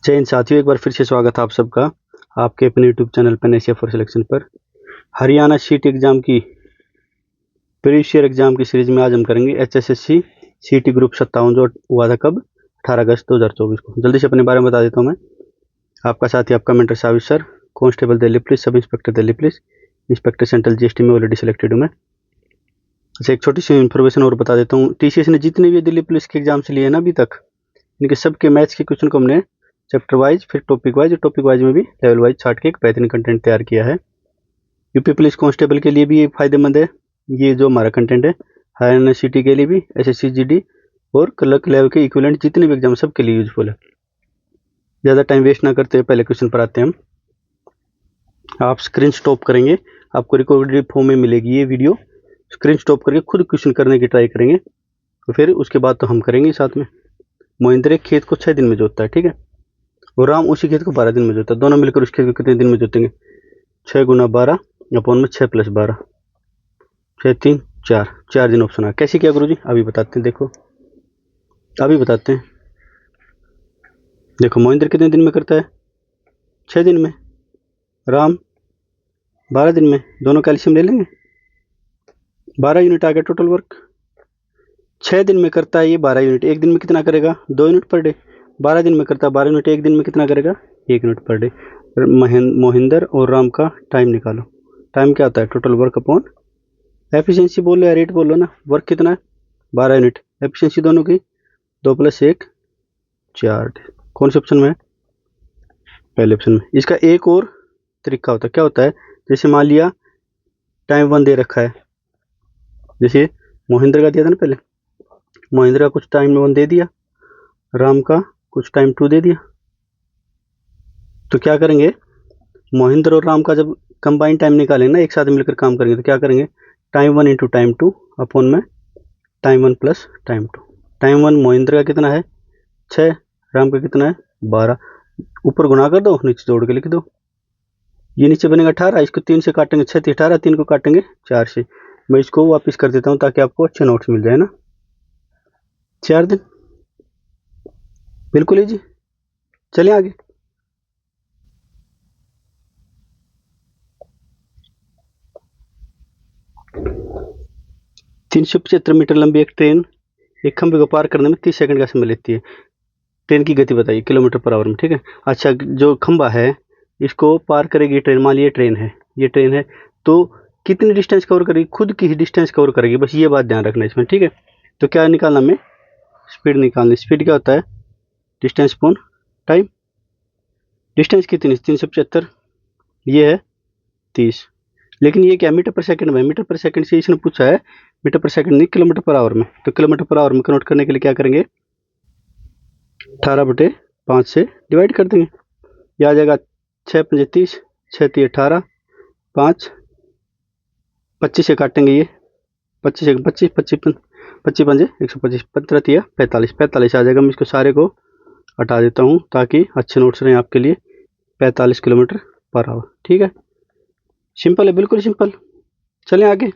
जय हिंद साथियों, एक बार फिर से स्वागत है आप सबका आपके अपने यूट्यूब चैनल पर एशिया फॉर सिलेक्शन पर। हरियाणा सीट एग्जाम की प्रीवियस ईयर एग्जाम की सीरीज में आज हम करेंगे HSSC सीटी ग्रुप 57 जो हुआ था कब 18 अगस्त 2024 को। जल्दी से अपने बारे में बता देता हूँ मैं। आपका साथी आपका mentor Savish sir, constable Delhi police, sub inspector Delhi police, inspector central GST में ऑलरेडी सिलेक्टेड हूँ मैं। अच्छा, एक छोटी सी इन्फॉर्मेशन और बता देता हूँ। TCS ने जितने भी दिल्ली पुलिस के एग्जाम्स लिए ना अभी तक, इनके सबके मैथ्स के क्वेश्चन को हमने चैप्टर वाइज फिर टॉपिक वाइज में भी लेवल वाइज छाट के एक बेहतरीन कंटेंट तैयार किया है। यूपी पुलिस कांस्टेबल के लिए भी ये फायदेमंद है, ये जो हमारा कंटेंट है। हरियाणा सिटी के लिए भी, SSC GD और क्लर्क लेवल के इक्विवेलेंट जितने भी एग्जाम सबके लिए यूजफुल है। ज़्यादा टाइम वेस्ट ना करते हुए पहले क्वेश्चन पर आते हैं हम। आप स्क्रीन स्टॉप करेंगे, आपको रिकॉर्डेड फॉर्म में मिलेगी ये वीडियो। स्क्रीन स्टॉप करके खुद क्वेश्चन करने की ट्राई करेंगे, तो फिर उसके बाद तो हम करेंगे साथ में। मोहिंद्र एक खेत को 6 दिन में जोतता है, ठीक है, और राम उसी खेत को 12 दिन में जोतता है। दोनों मिलकर उस खेत को कितने दिन में जोतेंगे? 6 गुना 12 अपॉन में 6 प्लस 12, 6 3 4, 4 दिन ऑप्शन आ। कैसे क्या गुरु जी? अभी बताते हैं, देखो अभी बताते हैं। देखो मोहिंद्र कितने दिन में करता है? 6 दिन में। राम 12 दिन में। दोनों कैल्शियम ले लेंगे। 12 यूनिट आ गया टोटल वर्क। 6 दिन में करता है ये 12 यूनिट, एक दिन में कितना करेगा? 2 यूनिट पर डे। 12 दिन में करता है 12 यूनिट, एक दिन में कितना करेगा? 1 यूनिट पर डे। मोहिंदर और राम का टाइम निकालो। टाइम क्या होता है? टोटल वर्क अपॉन एफिशिएंसी बोलो या रेट बोलो ना। वर्क कितना है? 12 यूनिट। एफिशिएंसी दोनों की 2 + 1 4। कौन से ऑप्शन में है? पहले ऑप्शन में। इसका एक और तरीका होता है, क्या होता है? जैसे मान लिया टाइम 1 दे रखा है, जैसे मोहिंद्र का दिया था ना पहले। मोहिंद्र का कुछ टाइम 1 दे दिया, राम का कुछ टाइम 2 दे दिया। तो क्या करेंगे? मोहिंद्र और राम का जब कंबाइन टाइम निकालेंगे ना, एक साथ मिलकर काम करेंगे, तो क्या करेंगे? टाइम 1 इंटू टाइम 2 अपॉन में time 1 plus time 2। Time 1 Mohinder का कितना है? 6। राम का कितना है? 12। ऊपर गुणा कर दो, नीचे जोड़ के लिख दो। ये नीचे बनेगा 18, इसको 3 से काटेंगे 6 × 18, 3 को काटेंगे 4 से। मैं इसको वापस कर देता हूँ ताकि आपको अच्छे नोट्स मिल जाए ना। 4 दिन, बिल्कुल इजी। चलिए आगे। 375 मीटर लंबी एक ट्रेन एक खंभे को पार करने में 30 सेकंड का समय लेती है। ट्रेन की गति बताइए किलोमीटर पर आवर में, ठीक है। अच्छा, जो खंभा है इसको पार करेगी ट्रेन, मान लीजिए ट्रेन है, ये ट्रेन है, तो कितनी डिस्टेंस कवर करेगी? खुद की ही डिस्टेंस कवर करेगी, बस ये बात ध्यान रखना इसमें, ठीक है। तो क्या निकालना हमें? स्पीड निकालनी। स्पीड क्या होता है? Distance upon time. डिस्टेंस कितनी? 375, ये है 30। लेकिन ये क्या मीटर पर सेकंड में? मीटर पर सेकंड से इसने पूछा है, मीटर पर सेकंड नहीं किलोमीटर पर आवर में। तो किलोमीटर पर आवर में कन्वर्ट करने के लिए क्या करेंगे? 18/5 से डिवाइड कर देंगे। ये आ जाएगा 6 × 5 = 30, 6 × 3 = 18, 5 25 से काटेंगे, ये 25 से 25 25 25 पंजे 125, 15 × 45, 45 आ जाएगा। मैं इसको सारे को हटा देता हूँ ताकि अच्छे नोट्स रहें आपके लिए। 45 किलोमीटर पर आवर, ठीक है। सिंपल है, बिल्कुल सिंपल। चलें आगे।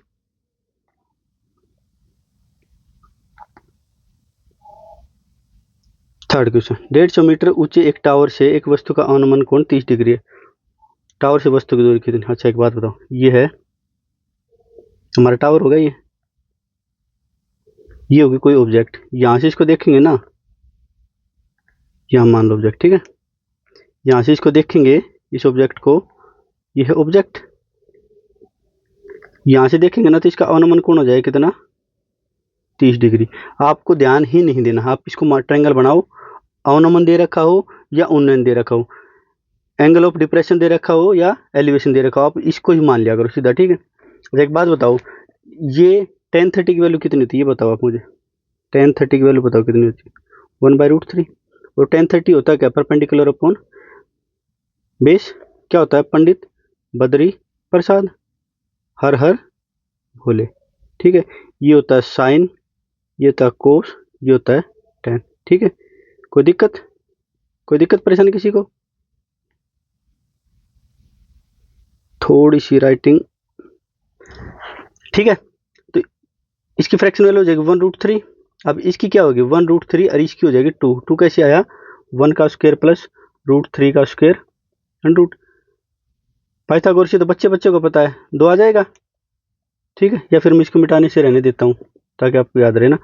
थर्ड क्वेश्चन, 150 मीटर ऊंचे एक टावर से एक वस्तु का अनुमान कोण 30 डिग्री है। टावर से वस्तु की दूरी कितनी? अच्छा, एक बात बताओ, ये है हमारा टावर होगा, ये होगी कोई ऑब्जेक्ट। यहां से इसको देखेंगे ना, यहां मान लो ऑब्जेक्ट, ठीक है। यहां से इसको देखेंगे, इस ऑब्जेक्ट को, ये है ऑब्जेक्ट। यहां से देखेंगे ना तो इसका अनुमान कोण हो जाएगा कितना? 30 डिग्री। आपको ध्यान ही नहीं देना, आप इसको ट्रायंगल बनाओ, अवनमन दे रखा हो या उन्नयन दे रखा हो, एंगल ऑफ डिप्रेशन दे रखा हो या एलिवेशन दे रखा हो, आप इसको ही मान लिया करो सीधा, ठीक है। अच्छा, एक बात बताओ, ये tan 30 की वैल्यू कितनी होती है? ये बताओ आप मुझे। tan 30 की वैल्यू बताओ कितनी होती है? 1/√3। और tan 30 होता है क्या? Perpendicular upon base. क्या होता है? पंडित बद्री प्रसाद, हर हर भोले, ठीक है। ये होता है साइन, ये होता है कोस, ये होता है tan, ठीक है। कोई दिक्कत? कोई दिक्कत परेशानी किसी को? थोड़ी सी राइटिंग, ठीक है। तो इसकी फ्रैक्शन वैल्यू हो जाएगी 1√3 अब इसकी क्या होगी 1√3 और इसकी हो जाएगी 2। 2 कैसे आया 1 का स्क्वायर प्लस √3 का स्क्वायर रूट। पाइथागोरस से तो बच्चे बच्चे को पता है 2 आ जाएगा, ठीक है। या फिर मैं इसको मिटाने से रहने देता हूँ ताकि आपको याद रहे ना।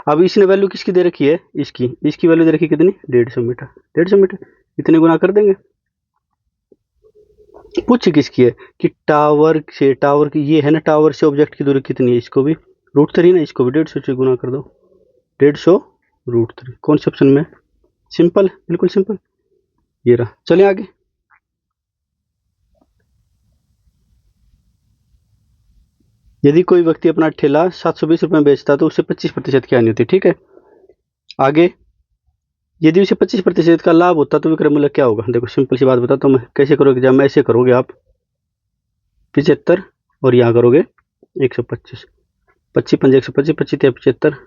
अब इसने वैल्यू किसकी दे रखी है, इसकी वैल्यू दे रखी है कितनी 150 मीटर। 150 मीटर इतने गुना कर देंगे। पूछ किसकी है कि टावर की ये है ना, टावर से ऑब्जेक्ट की दूरी कितनी है, इसको भी √3 ना, इसको भी 150 से गुना कर दो। 150 √3 कौन से ऑप्शन में, सिंपल, बिल्कुल सिंपल, ये रहा। चलिए आगे। यदि कोई व्यक्ति अपना ठेला 720 रुपए में बेचता तो उसे 25% की हानि होती है, ठीक है। आगे यदि उसे 25% का लाभ होता तो विक्रय मूल्य क्या होगा। देखो सिंपल सी बात बताता हूँ मैं, कैसे करोगे, जब मैं ऐसे करोगे आप 75 और यहाँ करोगे 125, 25 5 125, 25 75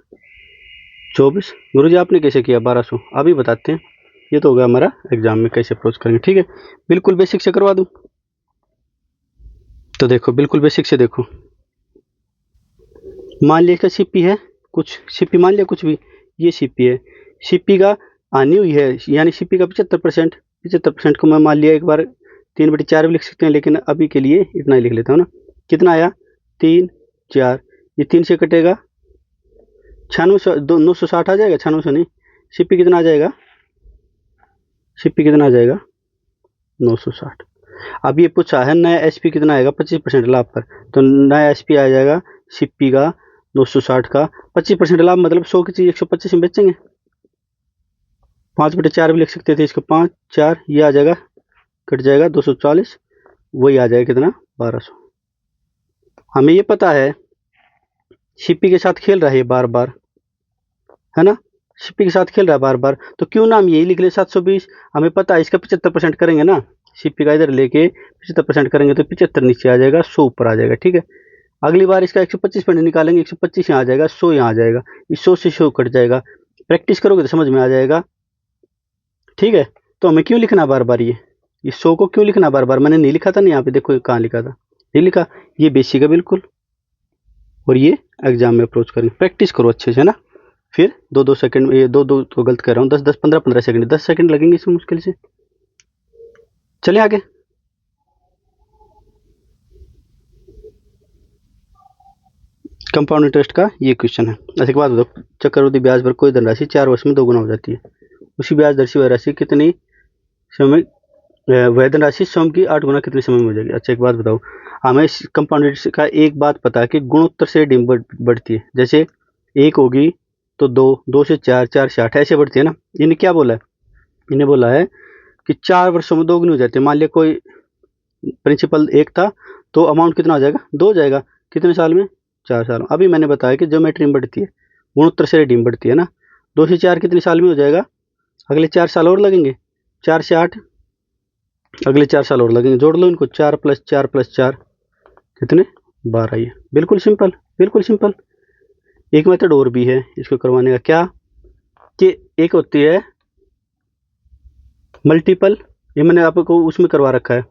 24। गुरु जी आपने कैसे किया 1200, अभी बताते हैं। ये तो होगा हमारा एग्जाम में कैसे अप्रोच करेंगे, ठीक है। बिल्कुल बेसिक से करवा दूं तो देखो, बिल्कुल बेसिक से देखो। मान लिया इसका सीपी है, कुछ सीपी मान लिया कुछ भी, ये सीपी है, सीपी का आनी हुई है, यानी सीपी का 75%। 75% को मैं मान लिया एक बार 3/4 भी लिख सकते हैं, लेकिन अभी के लिए इतना ही लिख लेता हूँ ना। कितना आया 3 4, ये 3 से कटेगा 96, 960 आ जाएगा, 96 नहीं। सीपी कितना आ जाएगा, सीपी कितना आ जाएगा 960। अब ये पूछा है नया एसपी कितना आएगा 25% लाभ पर, तो नया एसपी आ जाएगा सीपी का 960 का 25% लाभ, मतलब 100 की चीज 125 में बेचेंगे। 5/4 भी लिख सकते थे इसको, 5 4, ये आ जाएगा, कट जाएगा 240, वही आ जाएगा कितना 1200। हमें ये पता है सीपी के साथ खेल रहा है बार बार, है ना, सीपी के साथ खेल रहा है बार बार, तो क्यों ना हम यही लिख ले 720। हमें पता है इसका 75% करेंगे ना, सीपी का इधर लेके 75% करेंगे तो 75 नीचे आ जाएगा, 100 ऊपर आ जाएगा, ठीक है। अगली बार इसका 125% निकालेंगे, 125 यहाँ आ जाएगा, 100 यहाँ आ जाएगा, इस 100 से 100 कट जाएगा। प्रैक्टिस करोगे तो समझ में आ जाएगा, ठीक है। तो हमें क्यों लिखना बार बार, ये 100 को क्यों लिखना बार बार, मैंने नहीं लिखा था ना यहाँ पे, देखो कहाँ लिखा था, नहीं लिखा। ये बेसिक है बिल्कुल, और ये एग्जाम में अप्रोच करेंगे, प्रैक्टिस करो अच्छे से ना। फिर 2-2 सेकंड, ये 2-2 तो गलत कर रहा हूँ, 10-10 15-15 सेकंड, 10 सेकंड लगेंगे इसमें मुश्किल से। चलिए आगे। कंपाउंड इंटरेस्ट का ये क्वेश्चन है। ऐसे के बाद बताओ, चक्रवृद्धि ब्याज पर कोई धनराशि 4 वर्ष में 2 गुना हो जाती है, उसी ब्याज दर से वह राशि कितनी समय, वह धनराशि स्वयं की 8 गुना कितने समय में हो जाएगी। अच्छा एक बात बताओ, हमें कंपाउंड इंटरेस्ट का एक बात पता है कि गुणोत्तर से डिम बढ़ती है, जैसे 1 होगी तो 2, 2 से 4, 4 से 8 ऐसे बढ़ती है ना। इन्हें क्या बोला है, इन्हें बोला है कि 4 वर्षों में 2 गुनी हो जाती है। मान लिया कोई प्रिंसिपल 1 था तो अमाउंट कितना हो जाएगा 2 हो जाएगा, कितने साल में 4 साल में। अभी मैंने बताया कि ज्योमेट्री में बढ़ती है, गुणोत्तर से रेडियन बढ़ती है ना। 2 से 4 कितने साल में हो जाएगा, अगले 4 साल और लगेंगे, 4 से 8 अगले 4 साल और लगेंगे, जोड़ लो इनको, 4 + 4 + 4 कितने 12। ये बिल्कुल सिंपल, बिल्कुल सिंपल। एक मेथड और भी है इसको करवाने का, क्या कि एक होती है मल्टीपल, ये मैंने आपको उसमें करवा रखा है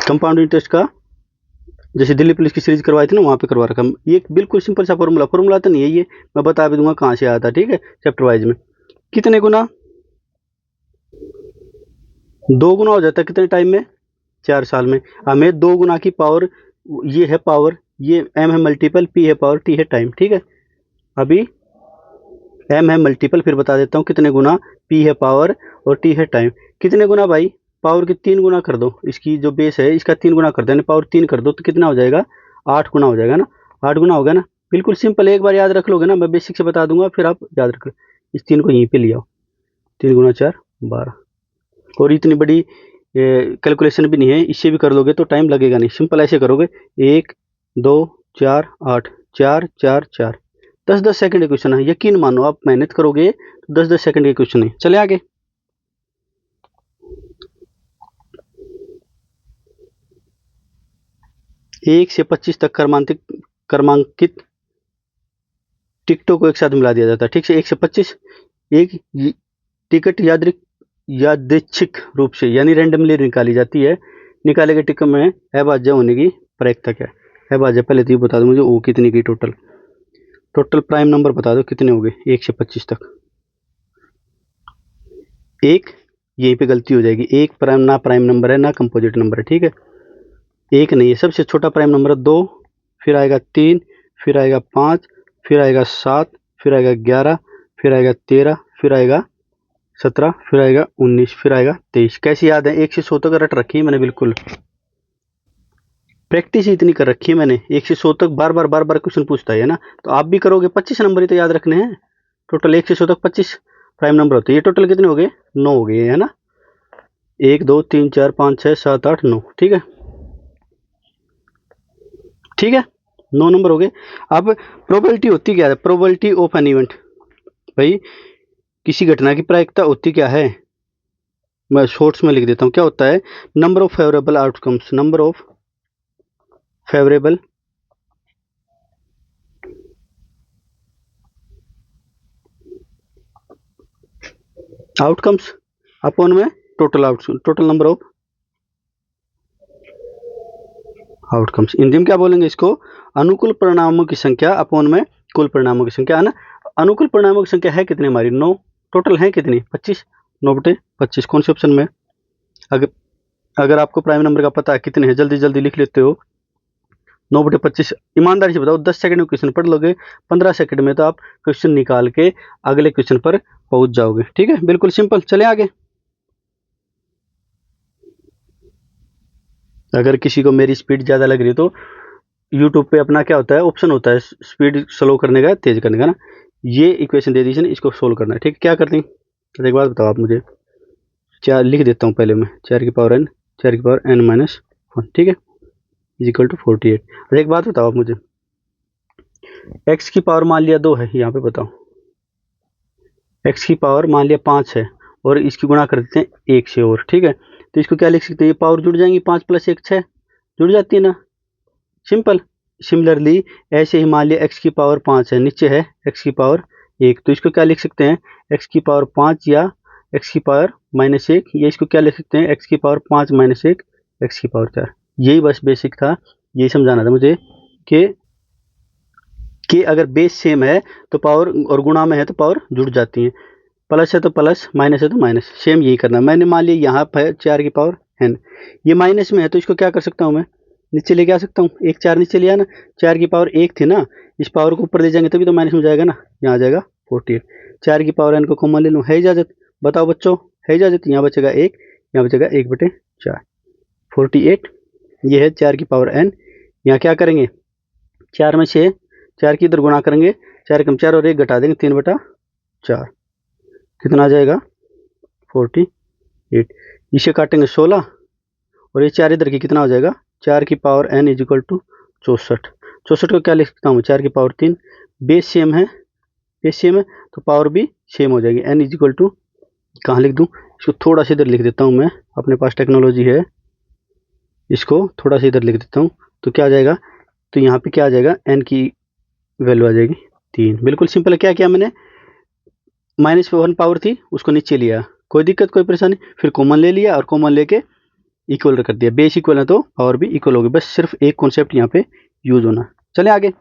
कंपाउंड इंटरेस्ट का, जैसे दिल्ली पुलिस की सीरीज करवाई थी ना, वहाँ पे करवा रखा। ये बिल्कुल सिंपल सा फॉर्मूला तो नहीं है ये, मैं बता भी दूंगा कहाँ से आया था, ठीक है, चैप्टर वाइज में। कितने गुना 2 गुना हो जाता है कितने टाइम में 4 साल में। हमें 2 गुना की पावर, ये है पावर, ये m है मल्टीपल, p है पावर, t है टाइम, ठीक है। अभी m है मल्टीपल, फिर बता देता हूँ कितने गुना, p है पावर और t है टाइम। कितने गुना भाई, पावर की 3 गुना कर दो, इसकी जो बेस है इसका 3 गुना कर दो, यानी पावर 3 कर दो तो कितना हो जाएगा 8 गुना हो जाएगा ना, 8 गुना हो गया ना। बिल्कुल सिंपल, एक बार याद रख लोगे ना, मैं बेसिक से बता दूंगा फिर आप याद रख लो। इस 3 को यहीं पे ले आओ, 3 गुना 4 12, और इतनी बड़ी कैलकुलेशन भी नहीं है, इससे भी कर लोगे तो टाइम लगेगा नहीं, सिंपल ऐसे करोगे 1 2 4 8 4 4 4, 10-10 सेकंड के क्वेश्चन है, यकीन मानो आप मेहनत करोगे तो 10-10 सेकंड के क्वेश्चन है। चले आगे। एक से 25 तक क्रमांकित टिकटों को एक साथ मिला दिया जाता है, ठीक है। 1 से 25 एक टिकट यादृच्छिक रूप से यानी रैंडमली निकाली जाती है। निकाले गए टिकट में अभाज्य होने की प्रायिकता क्या है। अभाज्य पहले तो ये बता दो मुझे, ओ कितनी की टोटल, टोटल प्राइम नंबर बता दो कितने हो गए 1 से 25 तक। एक यहीं पे गलती हो जाएगी, एक प्राइम नंबर है ना कंपोजिट नंबर है, ठीक है। एक नहीं है, सबसे छोटा प्राइम नंबर है 2, फिर आएगा 3, फिर आएगा 5, फिर आएगा 7, फिर आएगा 11, फिर आएगा 13, फिर आएगा 17, फिर आएगा 19, फिर आएगा 23। कैसी याद है? 1 से 100 तक रट रखी है मैंने, बिल्कुल प्रैक्टिस इतनी कर रखी है मैंने। 1 से 100 तक बार बार क्वेश्चन पूछता है ना, तो आप भी करोगे। 25 नंबर ही तो याद रखने हैं। टोटल 1 से 100 तक 25 प्राइम नंबर होते हैं। ये टोटल कितने हो गए? 9 हो गए, है ना। 1 2 3 4 5 6 7 8 9, ठीक है, ठीक है, 9 नंबर हो गए। अब प्रोबेबिलिटी होती क्या है? प्रोबेबिलिटी ऑफ एन इवेंट, भाई किसी घटना की प्रायिकता होती क्या है? मैं शॉर्ट्स में लिख देता हूँ। क्या होता है? Number of favourable outcomes, number of favourable outcomes upon में total outcome, total number of outcomes. Hindi में क्या बोलेंगे इसको? अनुकूल परिणामों की संख्या अपॉन में कुल परिणामों की संख्या, है ना। अनुकूल परिणामों की संख्या है कितनी हमारी? 9। टोटल है कितनी? 25। 9/25 कौन से ऑप्शन में? अगर अगर आपको प्राइम नंबर का पता है कितने हैं, जल्दी जल्दी लिख लेते हो। 9/25 ईमानदारी से बताओ, 10 सेकंड में क्वेश्चन पढ़ लोगे, 15 सेकंड में तो आप क्वेश्चन निकाल के अगले क्वेश्चन पर पहुंच जाओगे, ठीक है, बिल्कुल सिंपल। चले आगे। अगर किसी को मेरी स्पीड ज़्यादा लग रही है तो यूट्यूब पे अपना क्या होता है, ऑप्शन होता है स्पीड स्लो करने का, तेज करने का ना। ये इक्वेशन दे दीजिए, इसको सोल्व करना है, ठीक है। क्या करते हैं, तो एक बात बताओ आप मुझे। 4 लिख देता हूँ पहले मैं, 4 की पावर n, 4 की पावर n-1, ठीक है, इज इक्वल टू 48। और एक बात बताओ आप मुझे, x की पावर मान लिया 2 है, यहाँ पे बताओ। x की पावर मान लिया 5 है और इसकी गुणा कर देते हैं 1 से, और ठीक है। तो इसको क्या लिख सकते हैं? ये पावर जुड़ जाएंगी, 5 + 1 6 जुड़ जाती है ना, सिंपल। सिमिलरली ऐसे ही मान लिया x की पावर 5 है, नीचे है x की पावर 1, तो इसको क्या लिख सकते हैं? x की पावर 5 या x की पावर -1, या इसको क्या लिख सकते हैं? x की पावर 5 - 1 x की पावर 4। यही बस बेसिक था, यही समझाना था मुझे कि अगर बेस सेम है तो पावर, और गुणा में है तो पावर जुड़ जाती है, प्लस है तो प्लस, माइनस है तो माइनस, सेम यही करना। मैंने मान लिया यहाँ पर 4 की पावर n, ये माइनस में है तो इसको क्या कर सकता हूँ मैं? नीचे लेके आ सकता हूँ। 1 4 नीचे लिया ना, 4 की पावर 1 थी ना, इस पावर को ऊपर ले जाएंगे तभी तो माइनस में जाएगा ना, यहाँ आ जाएगा 48। 4 की पावर n को कॉमन ले लूँ, है इजाजत? बताओ बच्चों, है इजाजत? यहाँ बचेगा 1, यहाँ बचेगा 1/4, 48। ये है 4 की पावर n। यहाँ क्या करेंगे? 4 में 6, 4 की इधर गुणा करेंगे, 4 कम 4 और 1 घटा देंगे, 3/4, कितना आ जाएगा? 48। इसे काटेंगे 16, और ये 4 इधर की कितना हो जाएगा? 4 की power n is equal to 64। 64 को क्या लिख सकता हूँ? 4 की पावर 3, बेस सेम है, बेस सेम है तो पावर भी सेम हो जाएगी। n इज इक्वल टू, कहाँ लिख दूँ इसको? थोड़ा सा इधर लिख देता हूँ मैं, अपने पास टेक्नोलॉजी है, इसको थोड़ा सा इधर लिख देता हूँ, तो क्या आ जाएगा? तो यहाँ पे क्या आ जाएगा? n की वैल्यू आ जाएगी 3। बिल्कुल सिंपल है। क्या किया मैंने? -1 पावर थी उसको नीचे लिया, कोई दिक्कत कोई परेशानी, फिर कॉमन ले लिया और कॉमन लेके इक्वल कर दिया। बेस इक्वल है तो पावर भी इक्वल होगी, बस सिर्फ एक कॉन्सेप्ट यहाँ पे यूज होना। चले आगे।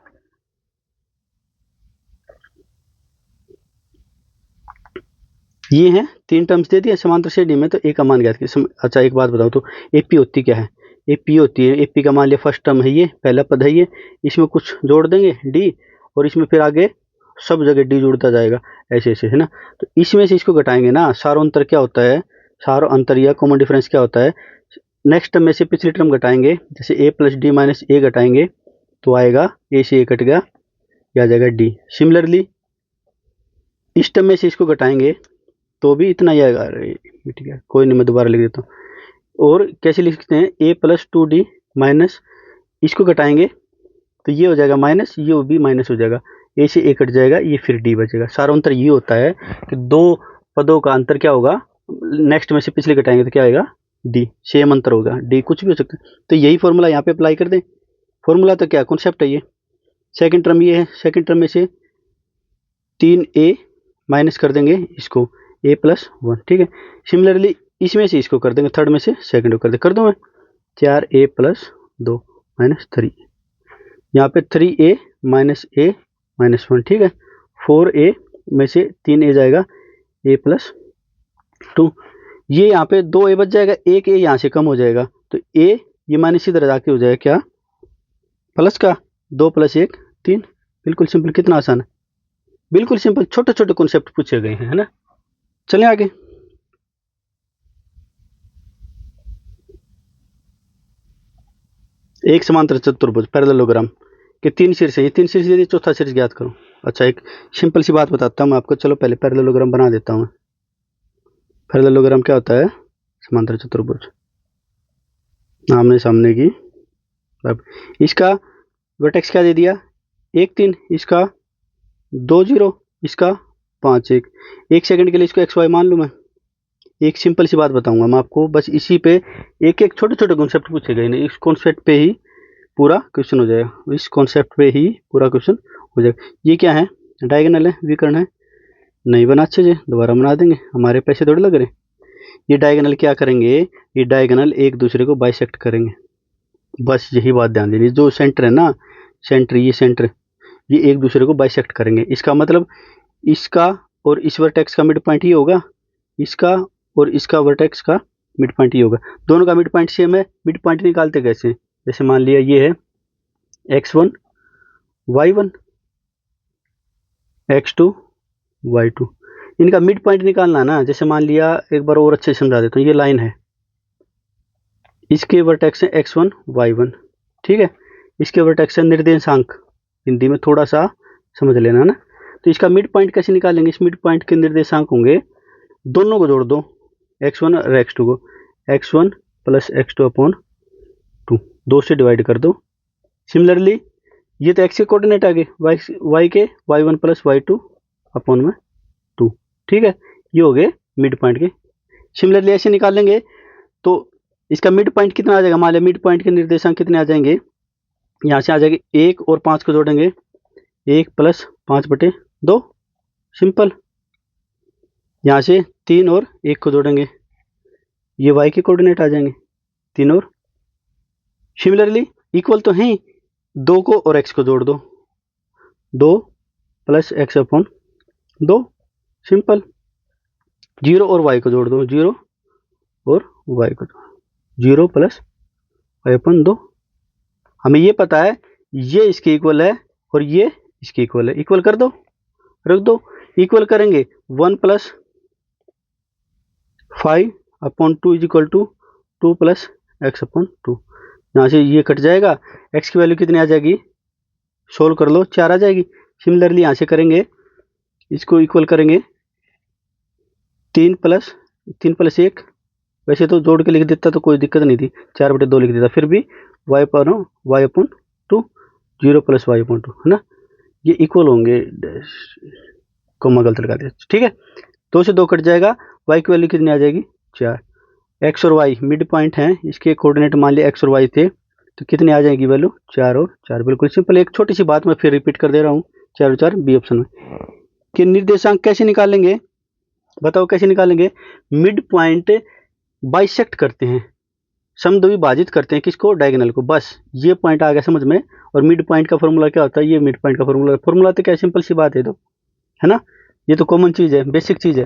ये हैं 3 टर्म्स दे दिए समांतर श्रेणी में, तो ए का मान ज्ञात कीजिए। अच्छा एक बात बताओ तो, एपी होती क्या है? एपी होती है, एपी का मान लिया फर्स्ट टर्म है, ये पहला पद है, ये इसमें कुछ जोड़ देंगे डी, और इसमें फिर आगे सब जगह डी जुड़ता जाएगा, ऐसे ऐसे, है ना। तो इसमें से इसको घटाएंगे ना, सारो अंतर क्या होता है? सारो अंतर या कॉमन डिफरेंस क्या होता है? नेक्स्ट टर्म में से पिछली टर्म घटाएंगे, जैसे a + d - a घटाएंगे तो आएगा, a से a कट गया, ये आ जाएगा d। सिमिलरली इस टर्म में से इसको घटाएंगे तो भी इतना ही आएगा। अरे ठीक है, कोई नहीं, मैं दोबारा लिख देता हूँ। और कैसे लिख सकते हैं? a + 2d माइनस, इसको घटाएंगे तो ये हो जाएगा माइनस, ये भी माइनस हो जाएगा, a से a कट जाएगा, ये फिर d बचेगा। सारा अंतर ये होता है कि दो पदों का अंतर क्या होगा, नेक्स्ट में से पिछले घटाएंगे तो क्या आएगा? डी, सेम अंतर होगा, डी कुछ भी हो सकता है। तो यही फॉर्मूला यहाँ पे अप्लाई कर दें। फॉर्मूला तो क्या कॉन्सेप्ट है ये, सेकंड टर्म ये है, सेकंड टर्म में से 3a माइनस कर देंगे इसको, a + 1, ठीक है। सिमिलरली इसमें से इसको कर देंगे, थर्ड में से सेकंड को कर दूँ मैं, 4a + 2 - 3, यहाँ पे 3a - a -1, ठीक है। 4a में से 3a जाएगा a + 2। ये यहाँ पे 2a बच जाएगा, एक a यहाँ से कम हो जाएगा, तो a ये माइनस इधर जाके हो जाएगा क्या, प्लस का 2 + 1 3। बिल्कुल सिंपल, कितना आसान है, बिल्कुल सिंपल, छोटे छोटे कॉन्सेप्ट पूछे गए हैं, है ना। चलें आगे। एक समांतर चतुर्भुज पैरेललोग्राम के 3 शीर्ष है, ये 3 शीर्ष यदि चौथा शीर्ष ज्ञात करो। अच्छा, एक सिंपल सी बात बताता हूँ मैं आपको। चलो पहले पैरेललोग्राम बना देता हूँ। पैरेललोग्राम क्या होता है, समांतर चतुर्भुज, आमने सामने की। अब इसका वर्टेक्स क्या दे दिया, 1 3, इसका 2 0, इसका 5 1। 1 सेकंड के लिए इसको XY मान लूँ मैं। एक सिंपल सी बात बताऊंगा मैं आपको, बस इसी पे एक एक छोटे छोटे कॉन्सेप्ट पूछे गए नहीं, इस कॉन्सेप्ट पे ही पूरा क्वेश्चन हो जाएगा, इस कॉन्सेप्ट पे ही पूरा क्वेश्चन हो जाएगा। ये क्या है, डायगोनल है, विकर्ण है, नहीं बना अच्छे से, दोबारा बना देंगे, हमारे पैसे थोड़े लग रहे। ये डायगोनल क्या करेंगे, ये डायगोनल एक दूसरे को बाइसेक्ट करेंगे, बस यही बात ध्यान देनी। जो सेंटर है ना, सेंटर, ये सेंटर, ये एक दूसरे को बाइसेक्ट करेंगे। इसका मतलब इसका और इस वर्टेक्स का मिड पॉइंट ही होगा, इसका और इसका वर्टेक्स का मिड पॉइंट ही होगा। दोनों का मिड पॉइंट सेम है। मिड पॉइंट निकालते कैसे, जैसे मान लिया ये है x1 y1 x2 y2, इनका मिड पॉइंट निकालना ना। जैसे मान लिया, एक बार और अच्छे से समझा देता हूँ, ये लाइन है, इसके वर्टेक्स है x1 y1, ठीक है, इसके वर्टेक्स है निर्देशांक, हिंदी में थोड़ा सा समझ लेना ना। तो इसका मिड पॉइंट कैसे निकालेंगे, इस मिड पॉइंट के निर्देशांक होंगे, दोनों को जोड़ दो, x1 और x2 को, x1 + x2/2, 2 से डिवाइड कर दो। सिमिलरली ये तो x के कोऑर्डिनेट आ गए, y के y1 + y2/2, ठीक है, ये हो गए मिड पॉइंट के। सिमिलरली ऐसे निकालेंगे तो इसका मिड पॉइंट कितना आ जाएगा, मान लिया मिड पॉइंट के निर्देशांक कितने आ जाएंगे, यहाँ से आ जाएंगे 1 और 5 को जोड़ेंगे, 1 + 5/2, सिंपल। यहाँ से 3 और 1 को जोड़ेंगे, ये y के कोऑर्डिनेट आ जाएंगे, 3 और। सिमिलरली इक्वल तो है, 2 को और x को जोड़ दो, 2 + x/2, सिंपल। 0 और y को जोड़ दो, 0 और y को जोड़, 0 + y/2। हमें ये पता है ये इसके इक्वल है और ये इसके इक्वल है, इक्वल कर दो, रख दो। इक्वल करेंगे 1 + 5/2 = 2 + x/2। यहाँ से ये कट जाएगा, x की वैल्यू कितनी आ जाएगी, सोल्व कर लो, 4 आ जाएगी। सिमिलरली यहाँ से करेंगे, इसको इक्वल करेंगे 3 + 1, वैसे तो जोड़ के लिख देता तो कोई दिक्कत नहीं थी, 4/2 लिख देता, फिर भी y/2 0 + y/2, है ना, ये इक्वल होंगे, कोमा गलत लगा दिया, ठीक है। 2 से 2 कट जाएगा, y की वैल्यू कितनी आ जाएगी, 4। x और y मिड पॉइंट हैं, इसके कोऑर्डिनेट मान लिया x और y थे, तो कितनी आ जाएगी वैल्यू, 4 और 4। बिल्कुल सिंपल। एक छोटी सी बात मैं फिर रिपीट कर दे रहा हूँ, 4 और 4 बी ऑप्शन में। कि निर्देशांक कैसे निकालेंगे, बताओ कैसे निकालेंगे, मिड पॉइंट बाइसेक्ट करते हैं, समद्विभाजित करते हैं किसको, डायगोनल को, बस ये पॉइंट आ गया समझ में। और मिड पॉइंट का फॉर्मूला क्या होता है, ये मिड पॉइंट का फॉर्मूला तो क्या सिंपल सी बात है, तो है ना, ये तो कॉमन चीज है, बेसिक चीज है।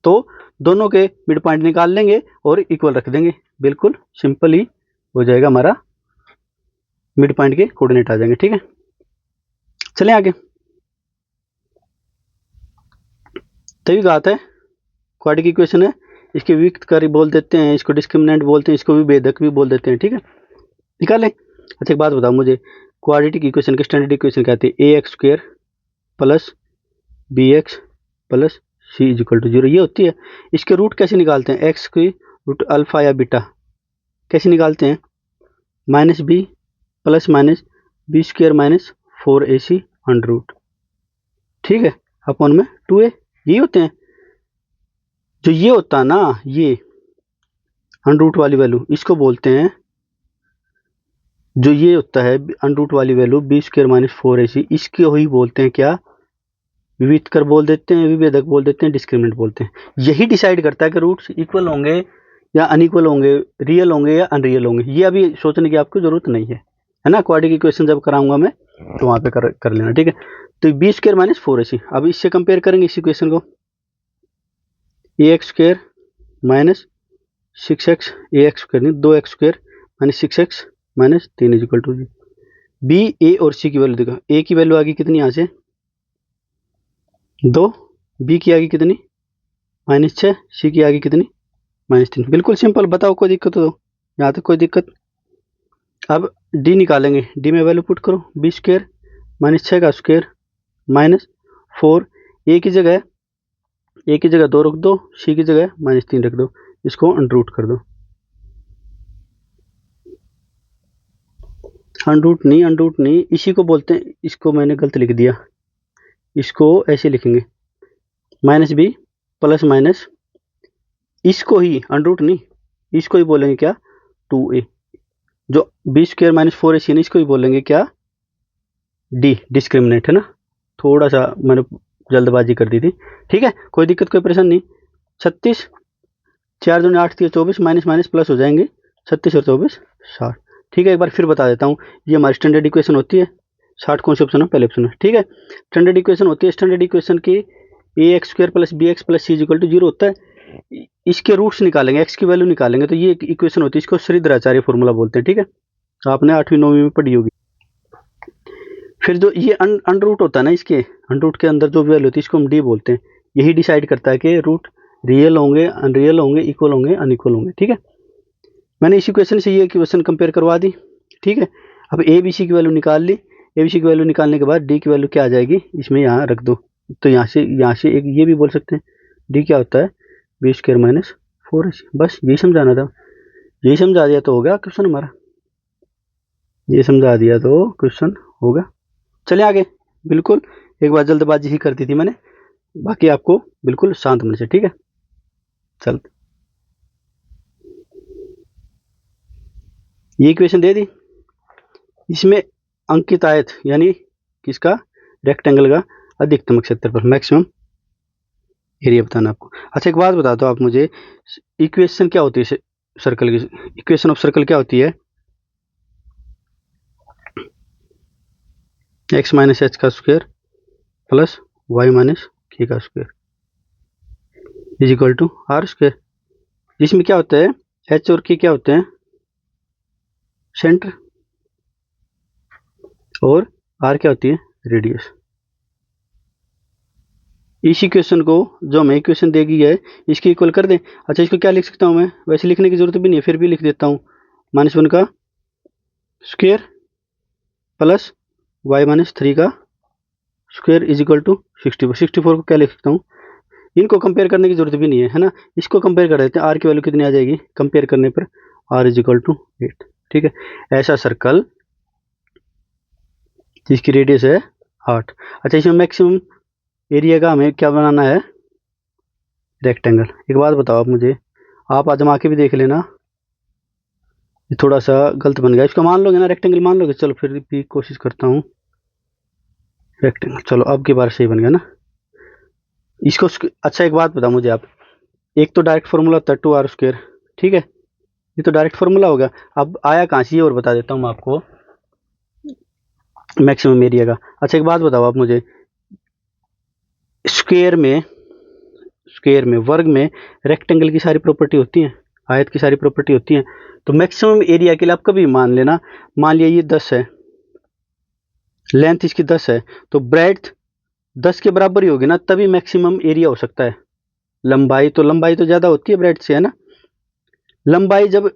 तो दोनों के मिड पॉइंट निकाल लेंगे और इक्वल रख देंगे, बिल्कुल सिंपल ही हो जाएगा, हमारा मिड पॉइंट के कोऑर्डिनेट आ जाएंगे, ठीक है। चलें आगे। तभी बात है, क्वाड्रेटिक इक्वेशन है, इसके वियुक्तकारी बोल देते हैं, इसको डिस्क्रिमिनेंट बोलते हैं, इसको विभेदक भी बोल देते हैं, ठीक है, निकालें। अच्छा एक बात बताओ मुझे, क्वाड्रेटिक इक्वेशन के स्टैंडर्ड इक्वेशन क्या आती है, ax² + bx + c = 0, ये होती है। इसके रूट कैसे निकालते हैं, x की रूट अल्फा या बीटा कैसे निकालते हैं, -b ± b² - 4ac√, ठीक है, अपॉन में 2a, ये होते हैं। जो ये होता है ना, ये √ वाली वैल्यू, इसको बोलते हैं, जो ये होता है √ वाली वैल्यू b² - 4ac, इसके ही बोलते हैं क्या, विविधकर बोल देते हैं, विभेदक बोल देते हैं, डिस्क्रिमिनेंट बोलते हैं। यही डिसाइड करता है कि रूट्स इक्वल होंगे या अनइक्वल होंगे, रियल होंगे या अनरियल होंगे, ये अभी सोचने की आपको जरूरत नहीं है ना। क्वाड्रेटिक इक्वेशन जब कराऊंगा मैं तो वहाँ पे कर लेना, ठीक है। तो बी स्क्वायर माइनस 4ac, अब इससे कंपेयर करेंगे इस इक्वेशन को, A X square minus 6x, A X square नहीं 2x square minus 6x minus 3 is equal to जी। बी, ए और सी की वैल्यू देखो, ए की वैल्यू आ गई कितनी यहाँ से 2, बी की आ गई कितनी -6, सी की आ गई कितनी -3। बिल्कुल सिंपल, बताओ कोई दिक्कत हो तो, यहाँ तक कोई दिक्कत। अब डी निकालेंगे, डी में वैल्यू पुट करो, बी स्क्वायर माइनस 6 का स्क्वायर माइनस 4, ए की जगह 2 रख दो, सी की जगह -3 रख दो, इसको अंडरूट कर दो। अंडरूट नहीं, इसी को बोलते हैं, इसको मैंने गलत लिख दिया, इसको ऐसे लिखेंगे माइनस बी प्लस माइनस, इसको ही अंडरूट नहीं, इसको ही बोलेंगे क्या 2a, जो बी स्क्वायर माइनस 4ac इसको ही बोलेंगे क्या डी, डिस्क्रिमिनेंट है ना। थोड़ा सा मैंने जल्दबाजी कर दी थी, ठीक है, कोई दिक्कत कोई परेशानी नहीं। 36, 4 दूनी 8 24, माइनस माइनस प्लस हो जाएंगे, 36 और 24 60, ठीक है। एक बार फिर बता देता हूँ, ये हमारी स्टैंडर्ड इक्वेशन होती है, 60 कौन से ऑप्शन है, पहले ऑप्शन है, ठीक है। स्टैंडर्ड इक्वेशन होती है, स्टैंडर्ड इक्वेशन की A X square plus B X plus C equal to 0 होता है। इसके रूट्स निकालेंगे, एक्स की वैल्यू निकालेंगे, तो ये इक्वेशन होती है, इसको श्रीधराचार्य फॉर्मूला बोलते हैं, ठीक है, आपने 8वीं 9वीं में पढ़ी होगी। फिर जो ये अंडर रूट होता है ना, इसके अंडर रूट के अंदर जो वैल्यू होती है, इसको हम डी बोलते हैं। यही डिसाइड करता है कि रूट रियल होंगे, अनरियल होंगे, इक्वल होंगे, अनइक्वल होंगे, ठीक है। मैंने इस इक्वेशन से ये इक्वेशन कंपेयर करवा दी, ठीक है। अब ए बी सी की वैल्यू निकाल ली, ए बी सी की वैल्यू निकालने के बाद डी की वैल्यू क्या आ जाएगी, इसमें यहाँ रख दो, तो यहाँ से एक ये भी बोल सकते हैं, डी क्या होता है बी स्क्वायर माइनस 4ac, बस यही समझाना था। यही समझा दिया तो हो गया क्वेश्चन हमारा, ये समझा दिया तो क्वेश्चन होगा। चलिए आगे, बिल्कुल एक बार जल्दबाजी ही कर दी थी मैंने, बाकी आपको बिल्कुल शांत मन से, ठीक है। चल, ये इक्वेशन दे दी, इसमें अंकित आयत यानी किसका, रेक्टेंगल का अधिकतम क्षेत्रफल, मैक्सिमम एरिया बताना आपको। अच्छा एक बात बता दो आप मुझे, इक्वेशन क्या होती है सर्कल की, इक्वेशन ऑफ सर्कल क्या होती है, एक्स माइनस एच का square plus Y minus K का square is equal to R square, जिसमें क्या होता है एच और के क्या होते हैं सेंटर, और आर क्या होती है रेडियस। इस इक्वेशन को जो हमें इक्वेशन देगी है, इसकी इक्वल कर दें। अच्छा इसको क्या लिख सकता हूँ मैं, वैसे लिखने की जरूरत भी नहीं है, फिर भी लिख देता हूँ, -1 का स्क्वायर प्लस वाई माइनस 3 का स्क्वायर इज इक्वल टू 64। 64 को क्या लिख सकता हूँ, इनको कंपेयर करने की जरूरत भी नहीं है ना, इसको कंपेयर कर देते हैं, आर की वैल्यू कितनी आ जाएगी कंपेयर करने पर, आर इज इक्वल टू 8, ठीक है। ऐसा सर्कल जिसकी रेडियस है 8। अच्छा इसमें मैक्सिमम एरिया का हमें क्या बनाना है, रेक्टेंगल। एक बात बताओ आप मुझे, आप आजमा के भी देख लेना, ये थोड़ा सा गलत बन गया, इसको मान लोगे ना रेक्टेंगल मान लोगे, चलो फिर भी कोशिश करता हूँ रेक्टेंगल, चलो अब की बार सही बन गया ना इसको। अच्छा एक बात बताओ मुझे आप, एक तो डायरेक्ट फॉर्मूला होता है 2r स्क्वायर, ठीक है, ये तो डायरेक्ट फॉर्मूला होगा। अब आया कहाँ से ये और बता देता हूँ मैं आपको, मैक्सिमम एरिया का। अच्छा एक बात बताओ आप मुझे, स्क्वायर में वर्ग में रेक्टेंगल की सारी प्रॉपर्टी होती है, आयत की सारी प्रॉपर्टी होती है, तो मैक्सिमम एरिया के लिए आप कभी मान लेना, मान लिया ये 10 है, लेंथ इसकी 10 है, तो ब्रेड्थ 10 के बराबर ही होगी ना, तभी मैक्सिमम एरिया हो सकता है। लंबाई तो ज़्यादा होती है ब्रेड्थ से, है ना, लंबाई जब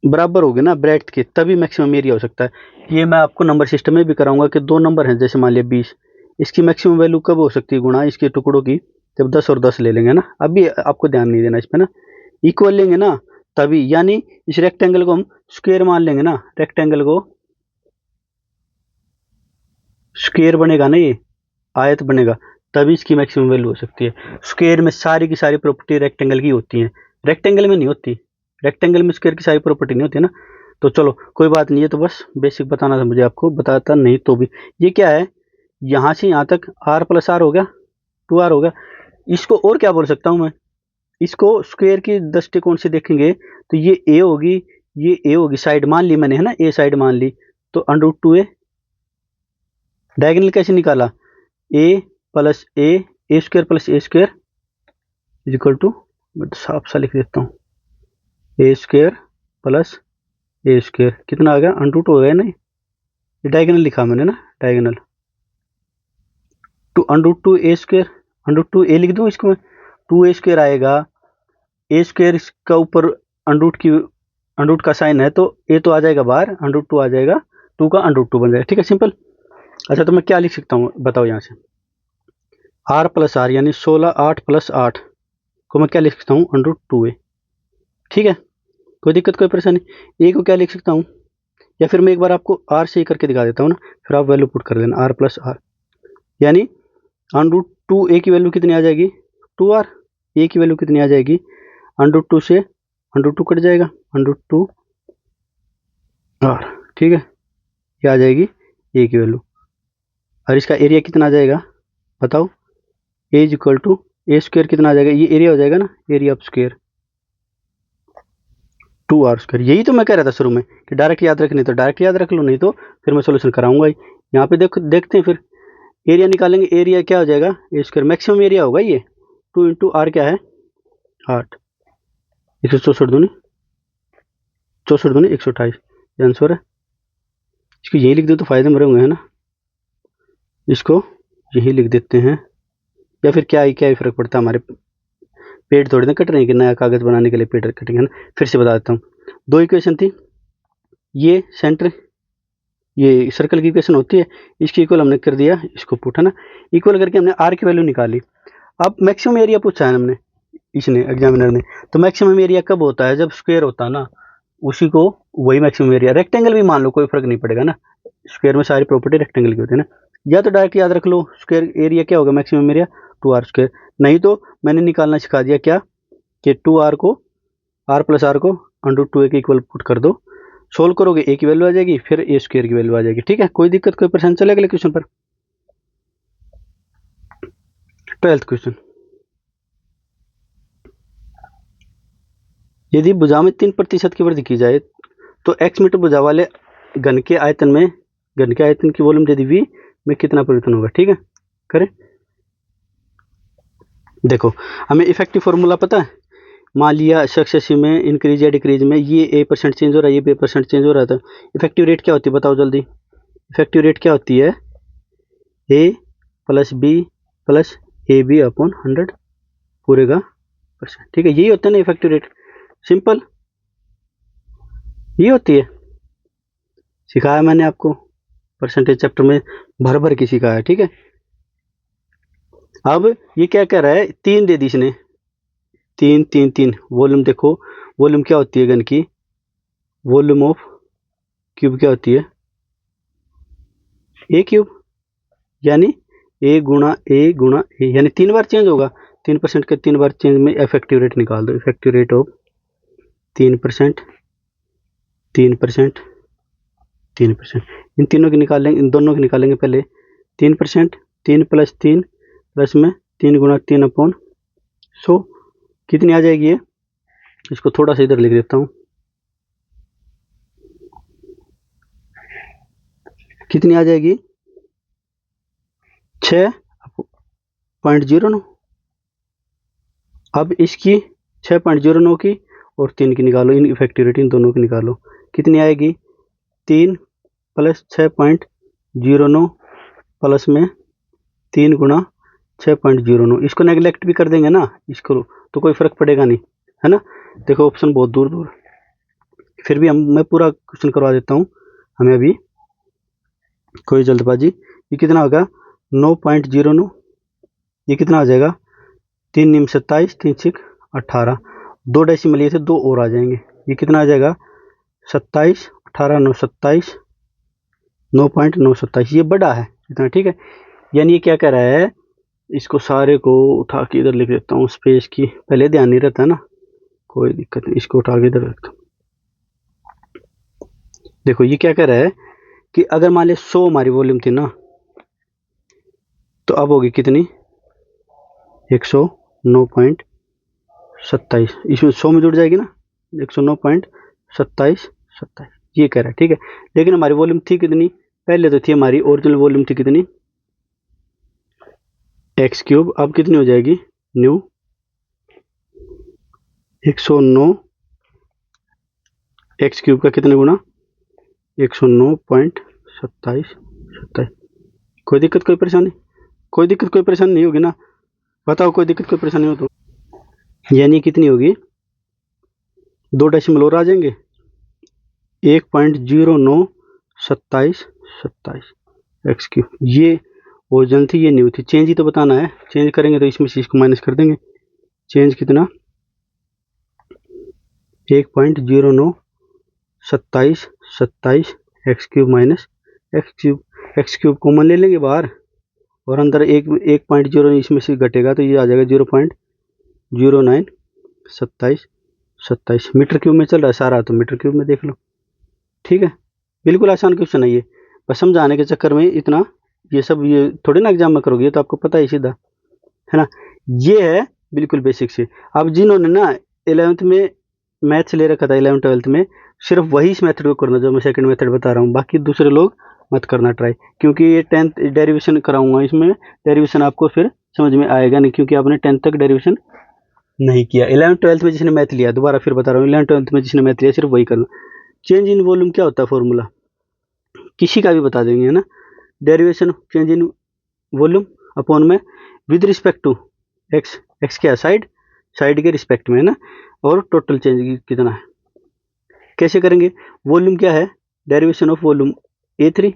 बराबर होगी ना ब्रेड्थ के, तभी मैक्सिमम एरिया हो सकता है। ये मैं आपको नंबर सिस्टम में भी कराऊंगा कि 2 नंबर हैं, जैसे मान लिया 20, इसकी मैक्सिमम वैल्यू कब हो सकती है गुणा इसके टुकड़ों की, जब 10 और 10 ले लेंगे ना, अभी आपको ध्यान नहीं देना इस पर ना, इक्वल लेंगे ना तभी, यानी इस रेक्टेंगल को हम स्क्वायर मान लेंगे ना, रेक्टेंगल को स्क्वायर बनेगा ना, ये आयत बनेगा, तभी इसकी मैक्सिमम वैल्यू हो सकती है। स्क्वायर में सारी की सारी प्रॉपर्टी रेक्टेंगल की होती हैं, रेक्टेंगल में नहीं होती, रेक्टेंगल में स्क्वायर की सारी प्रॉपर्टी नहीं होती ना। तो चलो कोई बात नहीं है, तो बस बेसिक बताना था मुझे आपको, बताता नहीं तो भी। ये क्या है, यहाँ से यहाँ तक r प्लस आर हो गया, 2r हो गया, इसको और क्या बोल सकता हूँ मैं, इसको स्क्वायर की दृष्टिकोण से देखेंगे तो ये a होगी, ये a होगी, साइड मान ली मैंने है ना, a साइड मान ली, तो √2a डायगोनल कैसे निकाला, A plus A square plus A square is equal to, मैं तो साफ सा लिख देता हूँ, A square plus A square कितना आ गया, अंडर टू हो गया ना, ये डायगोनल लिखा मैंने ना, diagonal to under two A square, under two A लिख दूँ इसको मैं, टू ए स्क्वायर आएगा, ए स्क्वायर का ऊपर अंडर का साइन है तो ए तो आ जाएगा बाहर, अंडर टू आ जाएगा, टू का अंडर टू बन जाएगा, ठीक है सिंपल। अच्छा तो मैं क्या लिख सकता हूँ बताओ यहाँ से, आर प्लस आर यानी 16 8 प्लस 8 को मैं क्या लिख सकता हूँ, अंडर टू ए, ठीक है कोई दिक्कत कोई परेशानी। ए को क्या लिख सकता हूँ, या फिर मैं एक बार आपको आर से ही करके दिखा देता हूँ ना, फिर आप वैल्यू पुट कर देना, आर प्लस आर यानी अंडर टू ए की वैल्यू कितनी आ जाएगी, टू आर, ए की वैल्यू कितनी आ जाएगी, अंडर टू से अंडर टू कट जाएगा, अंडर टू आर, ठीक है ये आ जाएगी ए की वैल्यू, और इसका एरिया कितना आ जाएगा बताओ, A is equal to A square कितना आ जाएगा, ये एरिया हो जाएगा ना, area of square two R square. यही तो मैं कह रहा था शुरू में कि डायरेक्ट याद रखनी तो डायरेक्ट याद रख लो, नहीं तो फिर मैं सोल्यूशन कराऊंगा ही। यहाँ पे देखते हैं फिर एरिया निकालेंगे, एरिया क्या हो जाएगा, ए स्क्वायर मैक्सिमम एरिया होगा ये, टू इंटू आर क्या है 8, 164 दूनी 128, ये आंसर है। इसको यही लिख दो तो फायदे में रहेंगे है ना, इसको यही लिख देते हैं, या फिर क्या ही फर्क पड़ता है, हमारे पेड़ थोड़ी ना कट रहे हैं कि नया कागज बनाने के लिए पेड़ कटेंगे है ना। फिर से बता देता हूँ, दो इक्वेशन थी, ये सेंटर ये सर्कल की इक्वेशन होती है, इसकी इक्वल हमने कर दिया, इसको पुट है ना, इक्वल करके हमने आर की वैल्यू निकाली। अब मैक्सिमम एरिया पूछा है हमने, इसने एग्जामिनर ने, तो मैक्सिमम एरिया कब होता है, जब स्क्वायर होता है ना, उसी को वही मैक्सिमम एरिया, रेक्टेंगल भी मान लो कोई फर्क नहीं पड़ेगा ना, स्क्वायर में सारी प्रॉपर्टी रेक्टेंगल की होती है ना, या तो डायरेक्ट याद रख लो स्क्वायर एरिया क्या होगा maximum area, two R square, नहीं तो मैंने निकालना सिखा दिया क्या, कि टू आर को आर प्लस आर को अंडर टू ए के इक्वल पुट कर दो, सोल्व करोगे ए की वैल्यू आ जाएगी, फिर ए स्क्वायर की वैल्यू आ जाएगी, ठीक है कोई दिक्कत कोई परेशानी। चले अगले क्वेश्चन पर, 12th क्वेश्चन, यदि भुजा में 3% की वृद्धि की जाए तो x मीटर भुजा वाले घन के आयतन की वॉल्यूम यदि v में कितना परिवर्तन होगा, ठीक है करें। देखो हमें इफेक्टिव फॉर्मूला पता है, मान लिया सक्सेसिव में इंक्रीज या डिक्रीज में ये a% चेंज हो रहा है, ये b% चेंज हो रहा था, इफेक्टिव रेट क्या होती है बताओ जल्दी, इफेक्टिव रेट क्या होती है, a plus B plus A B upon 100 पूरे का %, ठीक है यही होता है ना इफेक्टिव रेट, सिंपल ये होती है, सिखाया मैंने आपको परसेंटेज चैप्टर में भर भर के सिखाया, ठीक है। अब ये क्या कह रहा है, 3 दे दी इसने, 3 3 3 वॉल्यूम, देखो वॉल्यूम क्या होती है घन की, वॉल्यूम ऑफ क्यूब क्या होती है, ए क्यूब, यानी ए गुणा ए यानी 3 बार चेंज होगा, 3% के 3 बार चेंज में इफेक्टिव रेट निकाल दो, इफेक्टिव रेट ऑफ 3% 3% 3%, इन तीनों की निकालेंगे, इन दोनों की निकालेंगे पहले, 3% 3 प्लस 3 प्लस में 3 गुणा 3 अपॉन 100 कितनी आ जाएगी ये, इसको थोड़ा सा इधर लिख देता हूँ, कितनी आ जाएगी 6.09, अब इसकी 6.09 की और 3 की निकालो, इन इफेक्टिव रेट इन दोनों की निकालो, कितनी आएगी 3 प्लस 6.09 प्लस में 3 गुणा 6.09, इसको नेगलेक्ट भी कर देंगे ना इसको तो कोई फर्क पड़ेगा नहीं है ना। देखो ऑप्शन बहुत दूर दूर, फिर भी मैं पूरा क्वेश्चन करवा देता हूँ, हमें अभी कोई जल्दबाजी। ये कितना होगा 9.09, ये कितना आ जाएगा 3 निम 27 3 6 18, 2 डेसिमल ये थे 2 और आ जाएंगे, ये कितना आ जाएगा 27 18 9 27 9.927, ये बड़ा है इतना, ठीक है यानी ये क्या कह रहा है, इसको सारे को उठा के इधर लिख देता हूँ, स्पेस की पहले ध्यान नहीं रहता ना, कोई दिक्कत नहीं, इसको उठा के इधर रखता हूँ। देखो ये क्या कह रहा है कि अगर मान लिया 100 हमारी वॉल्यूम थी ना, तो अब होगी कितनी 109.27, इसमें 100 में जुड़ जाएगी ना 109.27 ये कह रहा है, ठीक है। लेकिन हमारी वॉल्यूम थी कितनी पहले तो थी हमारी ओरिजिनल वॉल्यूम थी कितनी, एक्स क्यूब, अब कितनी हो जाएगी न्यू 109 एक्स क्यूब का कितने गुना 109.27 कोई दिक्कत कोई परेशानी, कोई दिक्कत कोई परेशानी नहीं होगी ना, बताओ कोई दिक्कत कोई परेशानी हो तो। यानी कितनी होगी, 2 डेसिमल और आ जाएंगे, 1.0927 एक्स क्यूब। ये ओरिजिनल थी, ये न्यू थी, चेंज ही तो बताना है, चेंज करेंगे तो इसमें से इसको माइनस कर देंगे, चेंज कितना 1.0927 x cube minus x cube common ले लेंगे बाहर, और अंदर 1.0 इसमें से घटेगा तो ये आ जाएगा 0.0927 मीटर क्यूब में चल रहा है सारा, तो मीटर क्यूब में देख लो। ठीक है, बिल्कुल आसान क्वेश्चन है ये, बस समझाने के चक्कर में इतना ये सब ये थोड़ी ना एग्जाम में करोगे, ये तो आपको पता ही सीधा है ना। ये है बिल्कुल बेसिक से। अब जिन्होंने ना 11th में मैथ्स ले रखा था, 11th 12th में, सिर्फ वही इस मेथड को करना जो मैं सेकंड मेथड बता रहा हूँ, बाकी दूसरे लोग मत करना ट्राई, क्योंकि ये 10th डेरिवेशन कराऊंगा, इसमें डेरिवेशन आपको फिर समझ में आएगा नहीं, क्योंकि आपने 10th तक डेरिवेशन नहीं किया। 11th 12th में जिसने मैथ लिया, दोबारा फिर बता रहा हूँ, 11th 12th में जिसने मैथ लिया सिर्फ वही करना। चेंज इन वॉल्यूम क्या होता है फॉर्मूला, किसी का भी बता देंगे, है ना। Derivation of change in volume upon में with respect to X, X क्या है साइड के रिस्पेक्ट में, है ना, और टोटल चेंज कितना है। कैसे करेंगे, वॉल्यूम क्या है, derivation of volume A3,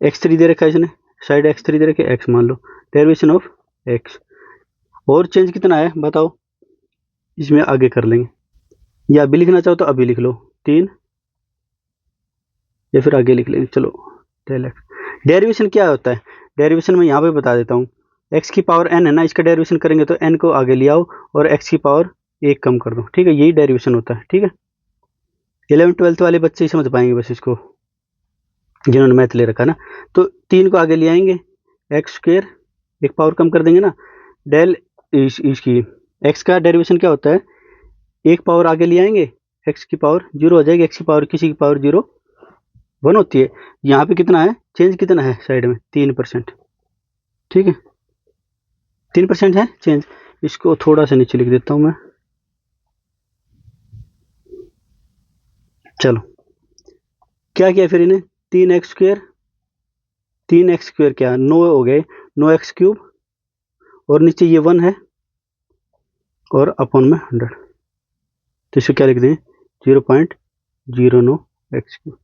x3 दे रखा है इसने, साइड x3 दे रखे x मान लो, डेरिवेशन ऑफ x, और चेंज कितना है बताओ, इसमें आगे कर लेंगे, या अभी लिखना चाहो तो अभी लिख लो 3, या फिर आगे लिख लेंगे, चलो डेल एक्स। डेरिवेशन क्या होता है, डेरिवेशन में यहाँ पे बता देता हूँ, x की पावर n है ना, इसका डेरिवेशन करेंगे तो n को आगे ले आओ और x की पावर 1 कम कर दो, ठीक है, यही डेरिवेशन होता है। ठीक है, 11th 12th वाले बच्चे ही समझ पाएंगे बस इसको, जिन्होंने मैथ ले रखा ना। तो 3 को आगे ले आएंगे, एक्स स्क्वेयर, एक पावर कम कर देंगे ना, डेल इसकी एक्स का डेरिवेशन क्या होता है, एक पावर आगे ले आएंगे, एक्स की पावर 0 हो जाएगी, एक्स की पावर किसी की पावर 0 1 होती है। यहाँ पे कितना है, चेंज कितना है साइड में 3%, ठीक है 3% है चेंज। इसको थोड़ा सा नीचे लिख देता हूँ मैं, चलो क्या किया फिर इन्हें, 3x स्क्वेयर क्या 9 हो गए, 9x क्यूब, और नीचे ये 1 है, और अपॉन में 100, तो इसको क्या लिख दें 0.09 एक्स क्यूब।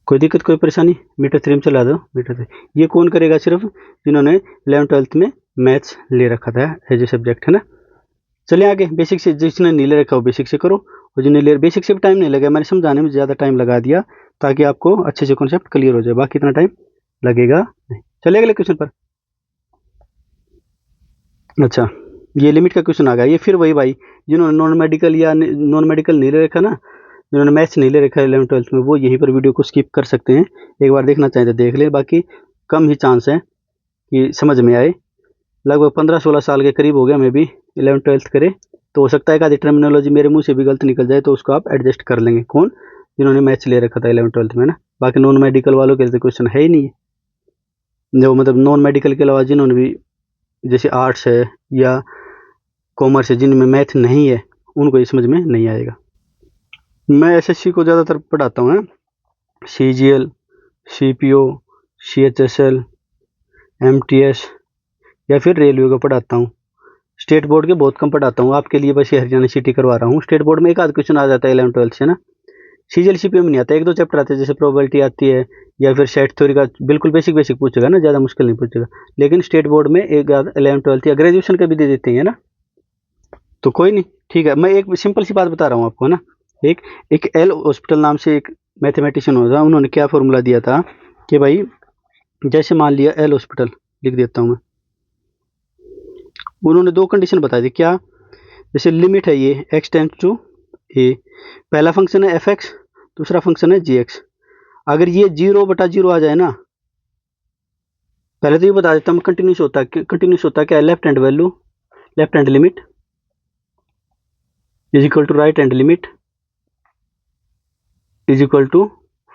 कोई दिक्कत कोई परेशानी, मीटर 3 में चला दो, मीटर 3 ये कौन करेगा, सिर्फ जिन्होंने 11th 12th में मैथ्स ले रखा था एज ए सब्जेक्ट, है ना। चलिए आगे, बेसिक से जिसने नहीं ले रखा हो बेसिक से करो, और जिन्हें ले बेसिक से भी टाइम नहीं लगा, मैंने समझाने में ज़्यादा टाइम लगा दिया ताकि आपको अच्छे से कॉन्सेप्ट क्लियर हो जाए, बाकी इतना टाइम लगेगा नहीं। चलिए अगले क्वेश्चन पर। अच्छा, ये लिमिट का क्वेश्चन आ गया, ये फिर वही भाई जिन्होंने नॉन मेडिकल या नॉन मेडिकल नहीं ले रखा ना, जिन्होंने मैथ्स नहीं ले रखा है 11th 12th में, वो यहीं पर वीडियो को स्किप कर सकते हैं, एक बार देखना चाहें तो देख ले, बाकी कम ही चांस है कि समझ में आए। लगभग 15-16 साल के करीब हो गया मैं भी 11th 12th करे, तो हो सकता है कि आधी टर्मिनोलॉजी मेरे मुंह से भी गलत निकल जाए, तो उसको आप एडजस्ट कर लेंगे, कौन जिन्होंने मैथ्स ले रखा था 11th 12th में ना। बाकी नॉन मेडिकल वालों के लिए क्वेश्चन है ही नहीं है, जो मतलब नॉन मेडिकल के अलावा जिन्होंने भी जैसे आर्ट्स है या कॉमर्स है, जिनमें मैथ नहीं है, उनको ये समझ में नहीं आएगा। मैं एसएससी को ज़्यादातर पढ़ाता हूँ, CGL, CPO, CHSL, MTS या फिर रेलवे को पढ़ाता हूँ। स्टेट बोर्ड के बहुत कम पढ़ाता हूँ, आपके लिए बस ये हरियाणा सिटी करवा रहा हूँ। स्टेट बोर्ड में एक आध क्वेश्चन आ जाता है 11th 12th से ना, CGL CPO में नहीं आता, 1-2 चैप्टर आते हैं, जैसे प्रोबेबिलिटी आती है, या फिर सेट थ्योरी का बिल्कुल बेसिक पूछेगा ना, ज़्यादा मुश्किल नहीं पूछेगा। लेकिन स्टेट बोर्ड में एक 11th 12th या ग्रेजुएशन का भी दे देते हैं ना, तो कोई नहीं, ठीक है। मैं एक सिंपल सी बात बता रहा हूँ आपको ना, एक एल हॉस्पिटल नाम से एक मैथमेटिशियन होता, उन्होंने क्या फॉर्मूला दिया था कि भाई, जैसे मान लिया एल हॉस्पिटल, लिख देता हूँ मैं, उन्होंने 2 कंडीशन बताई थी, क्या, जैसे लिमिट है ये x टेंस टू ए, पहला फंक्शन है fx, दूसरा फंक्शन है gx, अगर ये 0/0 आ जाए ना, पहले तो ये बता देता हूँ कंटिन्यूस होता है क्या, left hand value, left hand limit is equal to right hand limit is equal to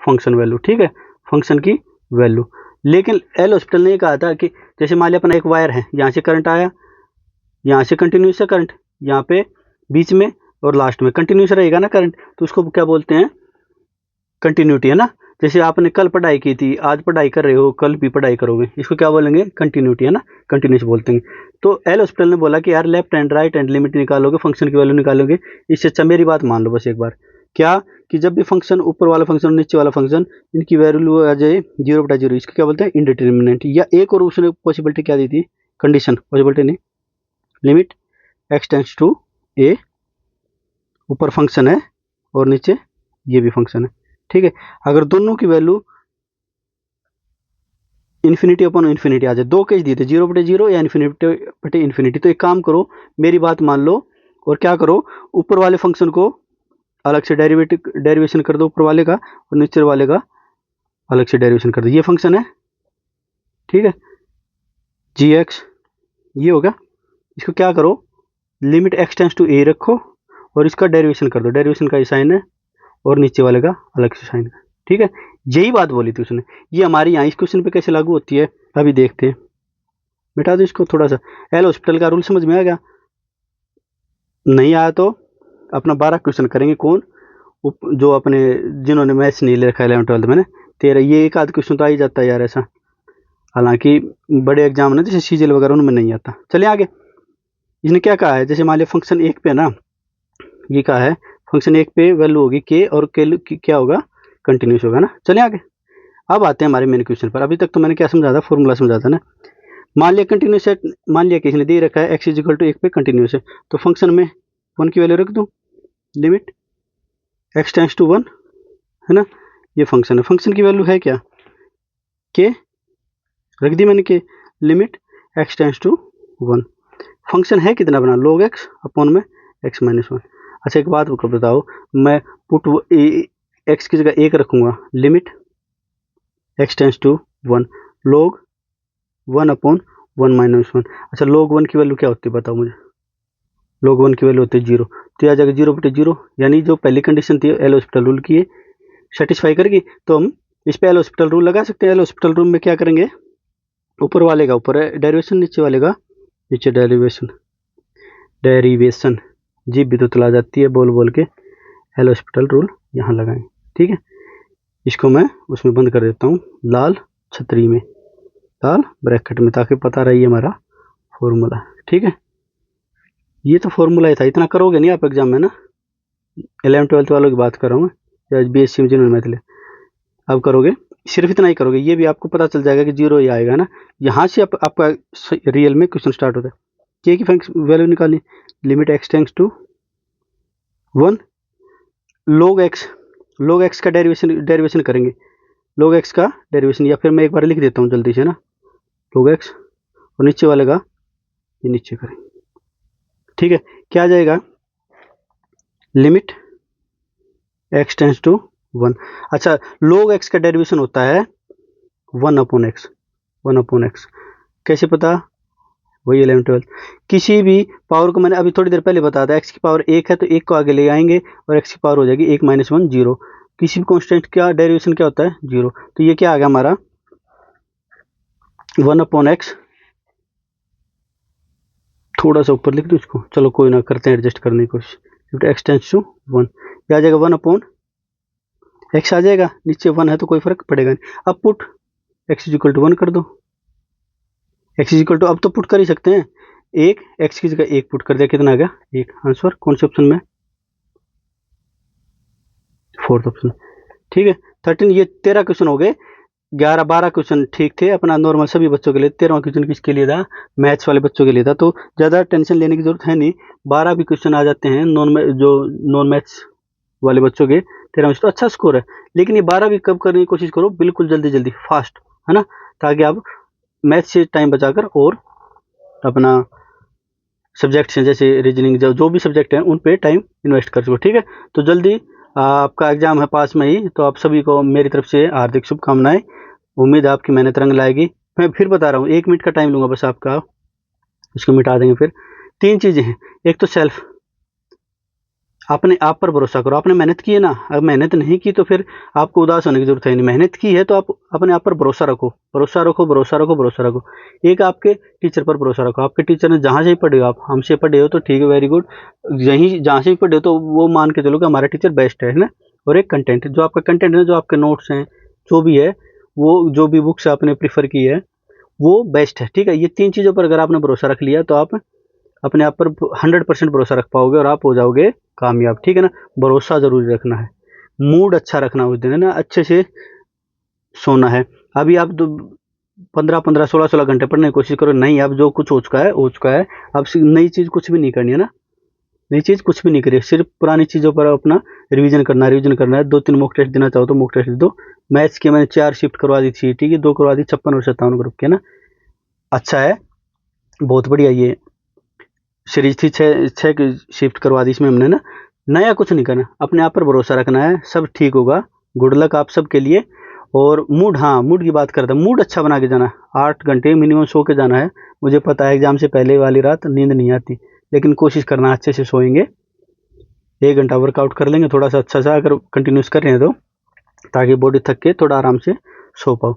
function value, ठीक है। फंक्शन की वैल्यू। लेकिन एल हॉस्पिटल ने कहा था कि जैसे मान लिया अपना एक वायर है, यहाँ से करंट आया, यहाँ से कंटिन्यूस है करंट, यहाँ पे बीच में और लास्ट में कंटिन्यूस रहेगा ना करंट, तो उसको क्या बोलते हैं, कंटिन्यूटी, है ना। जैसे आपने कल पढ़ाई की थी, आज पढ़ाई कर रहे हो, कल भी पढ़ाई करोगे, इसको क्या बोलेंगे, कंटिन्यूटी, है ना, कंटिन्यूस बोलते हैं। तो एल हॉस्पिटल ने बोला कि यार left and right and limit निकालोगे, फंक्शन की वैल्यू निकालोगे, इससे अच्छा मेरी बात मान लो बस एक बार, क्या कि जब भी फंक्शन ऊपर वाला फंक्शन नीचे वाला फंक्शन इनकी वैल्यू आ जाए 0/0, इसको क्या बोलते हैं, इंडिटरमिनेंट। या एक और उसने पॉसिबिलिटी क्या दी थी, कंडीशन, पॉसिबिलिटी नहीं, लिमिट एक्स टेंड्स टू ए, ऊपर फंक्शन है और नीचे ये भी फंक्शन है, ठीक है। अगर दोनों की वैल्यू इन्फिनिटी अपॉन इन्फिनिटी आ जाए, दो केस दिए थे, 0/0 या इन्फिनिटी। तो एक काम करो, मेरी बात मान लो और क्या करो, ऊपर वाले फंक्शन को अलग से डेरिवेशन कर दो ऊपर वाले का, और नीचे वाले का अलग से डेरिवेशन कर दो। ये फंक्शन है, ठीक है, जी एक्स, ये होगा। इसको क्या करो, लिमिट एक्स टेंस टू ए रखो और इसका डेरिवेशन कर दो, डेरिवेशन का ही साइन है और नीचे वाले का अलग से साइन है, ठीक है। यही बात बोली थी उसने, ये हमारी यहाँ इस क्वेश्चन पे कैसे लागू होती है अभी देखते हैं। मिटा दो इसको थोड़ा सा। एल हॉस्पिटल का रूल समझ में आ गया? नहीं आया तो अपना 12 क्वेश्चन करेंगे, कौन जो अपने जिन्होंने मैथ्स नहीं ले रखा 11th-12th में ना, 13, ये एक आध क्वेश्चन तो आ ही जाता है यार ऐसा, हालांकि बड़े एग्जाम ना जैसे सीजीएल वगैरह उनमें नहीं आता। चलिए आगे, इसने क्या कहा है, जैसे मान लिया फंक्शन 1 पे ना, ये कहा है फंक्शन 1 पे वैल्यू होगी के, और के क्या होगा, कंटिन्यूस होगा ना। चलिए आगे, अब आते हैं हमारे मेन क्वेश्चन पर। अभी तक तो मैंने क्या समझा था, फॉर्मूला समझा था ना। मान लिया कंटिन्यूस है, मान लिया कि इसने दे रखा है x = 1 पे कंटिन्यूस है, तो फंक्शन में 1 की वैल्यू रख दूं, लिमिट x टेंड्स टू 1, है ना, ये फंक्शन है। फंक्शन की वैल्यू है क्या, के, रख दी मैंने के, limit x tends to 1। Function है कितना बना, log x अपॉन में x - 1। अच्छा एक बात को बताओ, मैं पुट x की जगह 1 रखूंगा, limit x tends to 1, log 1 अपॉन 1 - 1। अच्छा log 1 की वैल्यू क्या होती है बताओ मुझे, log 1 की वैल्यू होती है 0, तो यह आ जाएगा 0/0, यानी जो पहली कंडीशन थी एल हॉस्पिटल रूल की सेटिस्फाई करेगी। तो हम इस पे एल हॉस्पिटल रूल लगा सकते हैं। एल हॉस्पिटल रूल में क्या करेंगे, ऊपर वाले का ऊपर डेरिवेशन, नीचे वाले का नीचे डेरिवेशन। जीभ भी तो चला जाती है बोल बोल के। एल हॉस्पिटल रूल यहाँ लगाएं, ठीक है। इसको मैं उसमें बंद कर देता हूँ, लाल छतरी में, लाल ब्रैकेट में, ताकि पता रही हमारा फॉर्मूला, ठीक है। ये तो फॉर्मूला ही था, इतना करोगे नहीं आप एग्जाम में ना, 11th-12th वालों की बात कर रहा हूँ मैं, या बीएससी में जिन्होंने मैथ लिया, अब करोगे सिर्फ इतना ही करोगे, ये भी आपको पता चल जाएगा कि 0 ही आएगा ना। यहाँ से आपका रियल में क्वेश्चन स्टार्ट होता है। के की वैल्यू निकालनी, limit x tends to 1, log x का डेरिवेशन करेंगे, log x का डेरिवेशन, या फिर मैं एक बार लिख देता हूँ जल्दी से ना, log x, और नीचे वाले का ये नीचे करेंगे, ठीक है। क्या आ जाएगा, लिमिट x टेंड्स टू 1। अच्छा log x का डेरिवेशन होता है 1/x, कैसे पता, वही 11th-12th। किसी भी पावर को मैंने अभी थोड़ी देर पहले बताया था, x की पावर 1 है तो 1 को आगे ले आएंगे और x की पावर हो जाएगी 1 - 1 0। किसी भी कांस्टेंट का डेरिवेशन क्या होता है, 0। तो ये क्या आ गया हमारा 1/x, थोड़ा सा ऊपर लिख दो इसको, चलो कोई ना, करते हैं एडजस्ट करने की कोशिश, x टेंड्स टू 1, क्या आ जाएगा 1/x आ जाएगा, नीचे 1 है तो कोई फर्क पड़ेगा नहीं। अब पुट x = 1 कर दो, x = अब तो पुट कर ही सकते हैं, 1, x की जगह 1 पुट कर दिया, कितना आ गया 1। आंसर कौन से ऑप्शन में, 4th ऑप्शन, ठीक है। 13, ये 13 क्वेश्चन हो गए, 11-12 क्वेश्चन ठीक थे अपना नॉर्मल सभी बच्चों के लिए, 13वां क्वेश्चन किसके लिए था, मैथ्स वाले बच्चों के लिए था। तो ज़्यादा टेंशन लेने की जरूरत है नहीं, 12 भी क्वेश्चन आ जाते हैं नॉन मैथ्स वाले बच्चों के 13 में, तो अच्छा स्कोर है। लेकिन ये 12 भी कब करने की कोशिश करो, बिल्कुल जल्दी फास्ट, है ना, ताकि आप मैथ से टाइम बचाकर और अपना सब्जेक्ट से जैसे रीजनिंग जो भी सब्जेक्ट हैं उन पे टाइम इन्वेस्ट कर सको, ठीक है। तो जल्दी आपका एग्जाम है पास में ही, तो आप सभी को मेरी तरफ से हार्दिक शुभकामनाएं। उम्मीद है आपकी मेहनत रंग लाएगी। मैं फिर बता रहा हूँ, 1 मिनट का टाइम लूँगा बस आपका, इसको मिटा देंगे फिर। 3 चीज़ें हैं, एक तो सेल्फ, अपने आप पर भरोसा करो। आपने मेहनत की है ना, अगर मेहनत नहीं की तो फिर आपको उदास होने की जरूरत है नहीं। मेहनत की है तो आप अपने आप पर भरोसा रखो, भरोसा रखो, भरोसा रखो, भरोसा रखो। एक आपके टीचर पर भरोसा रखो। आपके टीचर ने जहाँ से भी पढ़े हो, आप हमसे पढ़े हो तो ठीक है, वेरी गुड। यहीं जहाँ से भी पढ़े हो तो वो मान के चलो कि हमारा टीचर बेस्ट है ना। और एक कंटेंट, जो आपका कंटेंट है, जो आपके नोट्स हैं, जो भी है, वो जो भी बुक्स आपने प्रीफर की है वो बेस्ट है, ठीक है। ये 3 चीज़ों पर अगर आपने भरोसा रख लिया तो आप अपने आप पर 100% भरोसा रख पाओगे और आप हो जाओगे कामयाब, ठीक है ना। भरोसा जरूरी रखना है, मूड अच्छा रखना उस दिन, है ना, अच्छे से सोना है। अभी आप 15-15 16-16 घंटे पढ़ने की कोशिश करो, नहीं, अब जो कुछ हो चुका है हो चुका है। अब नई चीज़ कुछ भी नहीं करनी है ना, नई चीज़ कुछ भी नहीं करिए, सिर्फ पुरानी चीज़ों पर अपना रिवीजन करना है। 2-3 मॉक टेस्ट देना चाहो तो मॉक टेस्ट दे दो। मैथ्स की मैंने 4 शिफ्ट करवा दी थी, ठीक है, 2 करवा दी 56 और 57 ग्रुप के ना। अच्छा है, बहुत बढ़िया। ये सीरीज थी, 6 की शिफ्ट करवा दी इसमें हमने ना। नया कुछ नहीं करना, अपने आप पर भरोसा रखना है, सब ठीक होगा। गुड लक आप सबके लिए। और मूड, हाँ, मूड की बात करते हैं, मूड अच्छा बना के जाना। 8 घंटे मिनिमम सो के जाना है। मुझे पता है एग्जाम से पहले वाली रात नींद नहीं आती, लेकिन कोशिश करना अच्छे से सोएंगे। 1 घंटा वर्कआउट कर लेंगे थोड़ा सा अच्छा सा, अगर कंटिन्यूस कर रहे हैं तो, ताकि बॉडी थक के थोड़ा आराम से सो पाओ।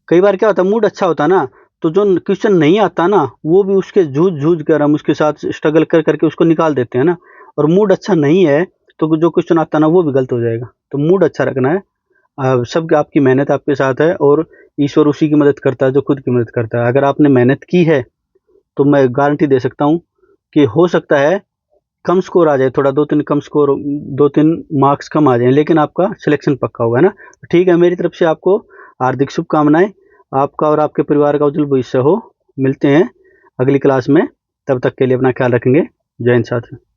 कई बार क्या होता है, मूड अच्छा होता है ना, तो जो क्वेश्चन नहीं आता ना, वो भी उसके जूझ कर हम उसके साथ स्ट्रगल कर करके उसको निकाल देते हैं ना। और मूड अच्छा नहीं है तो जो क्वेश्चन आता है ना, वो भी गलत हो जाएगा। तो मूड अच्छा रखना है। सब आपकी मेहनत आपके साथ है, और ईश्वर उसी की मदद करता है जो खुद की मदद करता है। अगर आपने मेहनत की है तो मैं गारंटी दे सकता हूँ कि हो सकता है कम स्कोर आ जाए, थोड़ा 2-3 कम स्कोर, 2-3 मार्क्स कम आ जाएँ, लेकिन आपका सिलेक्शन पक्का होगा, है ना। ठीक है, मेरी तरफ से आपको हार्दिक शुभकामनाएँ। आपका और आपके परिवार का उज्जवल भविष्य हो। मिलते हैं अगली क्लास में, तब तक के लिए अपना ख्याल रखेंगे। जय हिंद साथियों।